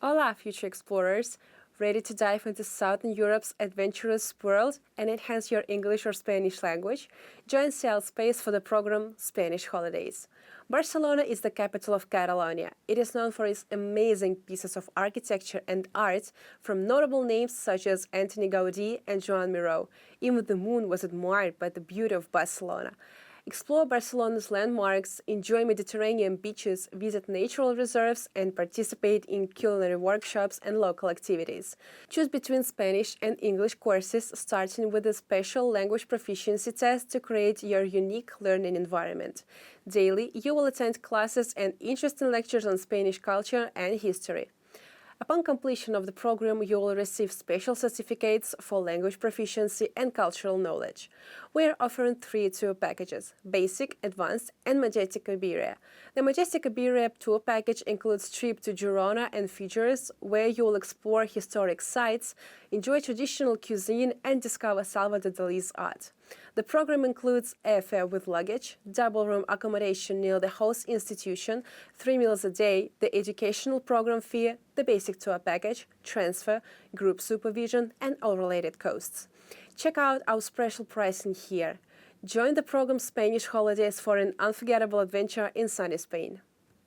Hola, future explorers! Ready to dive into Southern Europe's adventurous world and enhance your English or Spanish language? Join CEAL Space for the program Spanish Holidays. Barcelona is the capital of Catalonia. It is known for its amazing pieces of architecture and art, from notable names such as Antoni Gaudí and Joan Miró. Even the moon was admired by the beauty of Barcelona. Explore Barcelona's landmarks, enjoy Mediterranean beaches, visit natural reserves, and participate in culinary workshops and local activities. Choose between Spanish and English courses, starting with a special language proficiency test to create your unique learning environment. Daily, you will attend classes and interesting lectures on Spanish culture and history. Upon completion of the program, you will receive special certificates for language proficiency and cultural knowledge. We are offering 3 tour packages: Basic, Advanced, and Majestic Iberia. The Majestic Iberia tour package includes trip to Girona and Figueres, where you will explore historic sites, enjoy traditional cuisine, and discover Salvador Dalí's art. The program includes airfare with luggage, double room accommodation near the host institution, 3 meals a day, the educational program fee, the basic tour package, transfer, group supervision, and all related costs. Check out our special pricing here. Join the program Spanish Holidays for an unforgettable adventure in sunny Spain.